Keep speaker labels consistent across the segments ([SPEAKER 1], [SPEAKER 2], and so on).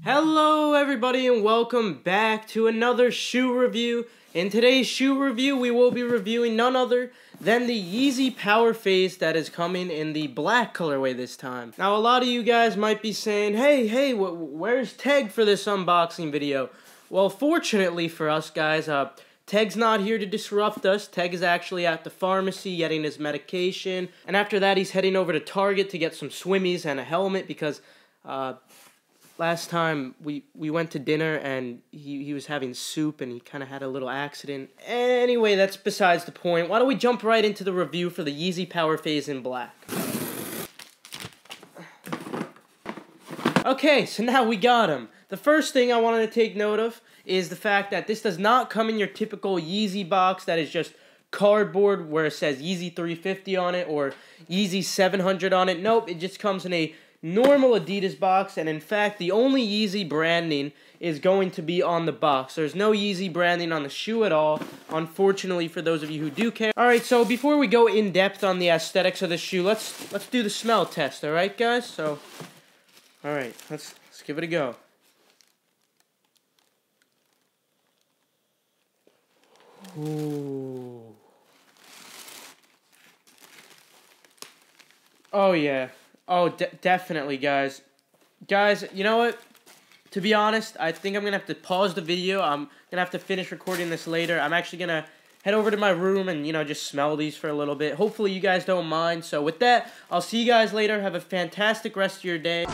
[SPEAKER 1] Hello everybody and welcome back to another shoe review. In today's shoe review, we will be reviewing none other than the Yeezy Powerphase that is coming in the black colorway this time. Now, a lot of you guys might be saying, hey, where's Teg for this unboxing video? Well, fortunately for us guys, Teg's not here to disrupt us. Teg is actually at the pharmacy getting his medication, and after that he's heading over to Target to get some swimmies and a helmet because, last time we went to dinner and he was having soup and he kind of had a little accident. Anyway, that's besides the point. Why don't we jump right into the review for the Yeezy Powerphase in black. Okay, so now we got him. The first thing I wanted to take note of is the fact that this does not come in your typical Yeezy box that is just cardboard where it says Yeezy 350 on it or Yeezy 700 on it. Nope, it just comes in a normal Adidas box, and in fact, the only Yeezy branding is going to be on the box. There's no Yeezy branding on the shoe at all, unfortunately, for those of you who do care. Alright, so before we go in depth on the aesthetics of the shoe, let's do the smell test, alright guys? So, alright, let's give it a go. Ooh. Oh yeah. Oh, definitely, guys. Guys, you know what? To be honest, I think I'm going to have to pause the video. I'm going to have to finish recording this later. I'm actually going to head over to my room and, just smell these for a little bit. Hopefully, you guys don't mind. So, with that, I'll see you guys later. Have a fantastic rest of your day.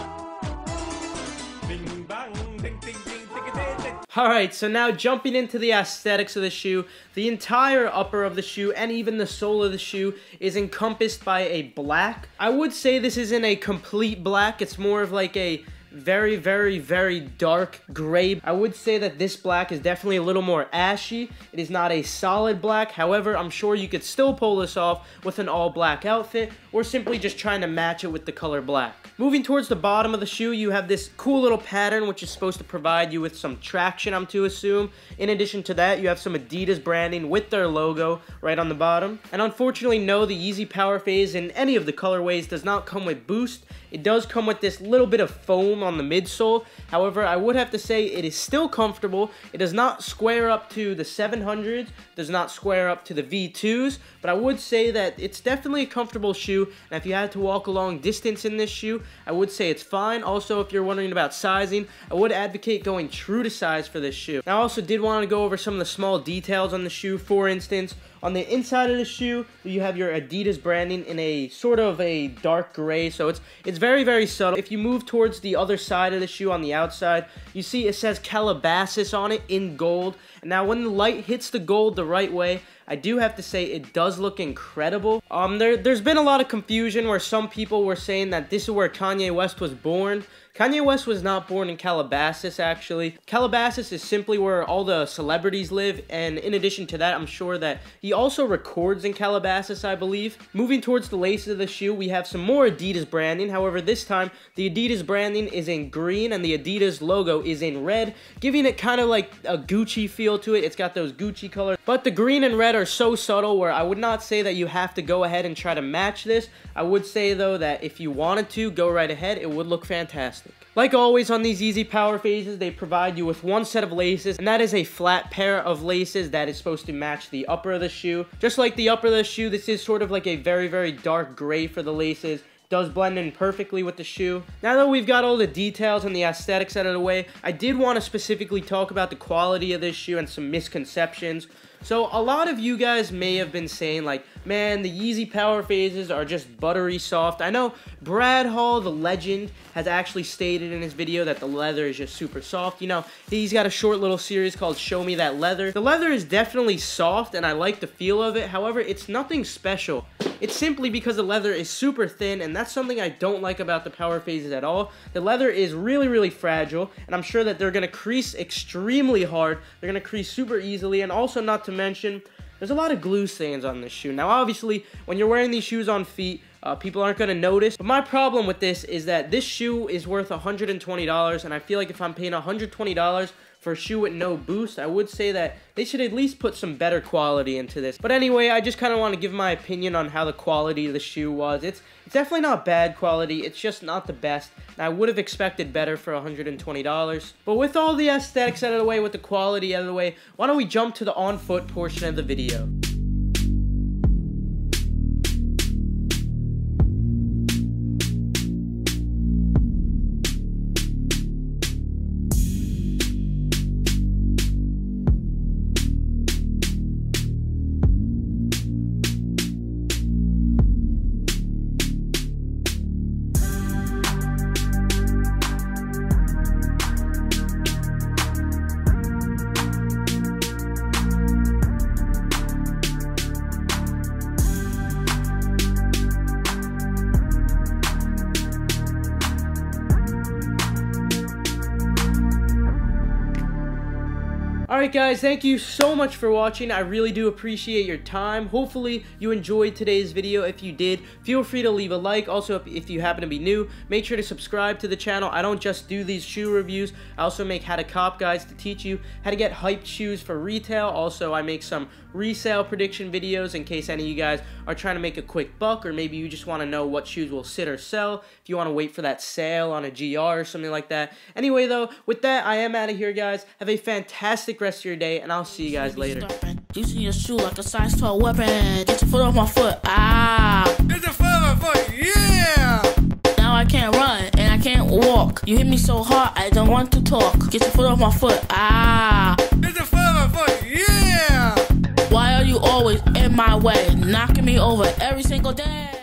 [SPEAKER 1] Alright, so now jumping into the aesthetics of the shoe, the entire upper of the shoe and even the sole of the shoe is encompassed by a black. I would say this isn't a complete black, it's more of like a very, very, very dark gray. I would say that this black is definitely a little more ashy. It is not a solid black. However, I'm sure you could still pull this off with an all-black outfit or simply just trying to match it with the color black. Moving towards the bottom of the shoe, you have this cool little pattern which is supposed to provide you with some traction, I'm to assume. In addition to that, you have some Adidas branding with their logo right on the bottom. And unfortunately, no, the Yeezy Powerphase in any of the colorways does not come with boost. It does come with this little bit of foam on the midsole. However, I would have to say it is still comfortable. It does not square up to the 700s, does not square up to the V2s, but I would say that it's definitely a comfortable shoe, and if you had to walk a long distance in this shoe, I would say it's fine. Also, if you're wondering about sizing, I would advocate going true to size for this shoe. Now, I also did want to go over some of the small details on the shoe. For instance, on the inside of the shoe, you have your Adidas branding in a sort of a dark gray, so it's very, very subtle. If you move towards the other side of the shoe on the outside, you see it says Calabasas on it in gold. And now when the light hits the gold the right way, I do have to say it does look incredible. There's been a lot of confusion where some people were saying that this is where Kanye West was born. Kanye West was not born in Calabasas, actually. Calabasas is simply where all the celebrities live, and in addition to that, I'm sure that he also records in Calabasas, I believe. Moving towards the laces of the shoe, we have some more Adidas branding. However, this time, the Adidas branding is in green, and the Adidas logo is in red, giving it kind of like a Gucci feel to it. It's got those Gucci colors, but the green and red are so subtle where I would not say that you have to go ahead and try to match this. I would say, though, that if you wanted to, go right ahead. It would look fantastic. Like always on these Yeezy Powerphases, they provide you with one set of laces, and that is a flat pair of laces that is supposed to match the upper of the shoe. Just like the upper of the shoe, this is sort of like a very, very dark gray for the laces. Does blend in perfectly with the shoe. Now that we've got all the details and the aesthetics out of the way, I did want to specifically talk about the quality of this shoe and some misconceptions. So a lot of you guys may have been saying like, man, the Yeezy Powerphases are just buttery soft. I know Brad Hall, the legend, has actually stated in his video that the leather is just super soft. He's got a short little series called Show Me That Leather. The leather is definitely soft and I like the feel of it. However, it's nothing special. It's simply because the leather is super thin, and that's something I don't like about the Powerphases at all. The leather is really, really fragile, and I'm sure that they're going to crease extremely hard. They're going to crease super easily, and also not to mention, there's a lot of glue stains on this shoe. Now, obviously, when you're wearing these shoes on feet, People aren't gonna notice. But my problem with this is that this shoe is worth $120, and I feel like if I'm paying $120 for a shoe with no boost, I would say that they should at least put some better quality into this. But anyway, I just kind of want to give my opinion on how the quality of the shoe was. It's definitely not bad quality, it's just not the best. And I would have expected better for $120. But with all the aesthetics out of the way, with the quality out of the way, why don't we jump to the on-foot portion of the video. Alright guys, thank you so much for watching. I really do appreciate your time. Hopefully you enjoyed today's video. If you did, feel free to leave a like. Also, if you happen to be new, make sure to subscribe to the channel. I don't just do these shoe reviews. I also make how to cop guides to teach you how to get hyped shoes for retail. Also, I make some resale prediction videos in case any of you guys are trying to make a quick buck, or maybe you just want to know what shoes will sit or sell if you want to wait for that sale on a GR or something like that. Anyway though, with that, I am out of here guys. Have a fantastic rest of your day, and I'll see you guys later.
[SPEAKER 2] Using your shoe like a size 12 weapon. Get your foot off my foot. Ah.
[SPEAKER 3] Get your foot off my foot. Yeah.
[SPEAKER 2] Now I can't run and I can't walk. You hit me so hard I don't want to talk. Get your foot off my foot. Ah.
[SPEAKER 3] Get your foot off my foot. Yeah.
[SPEAKER 2] Why are you always in my way, knocking me over every single day?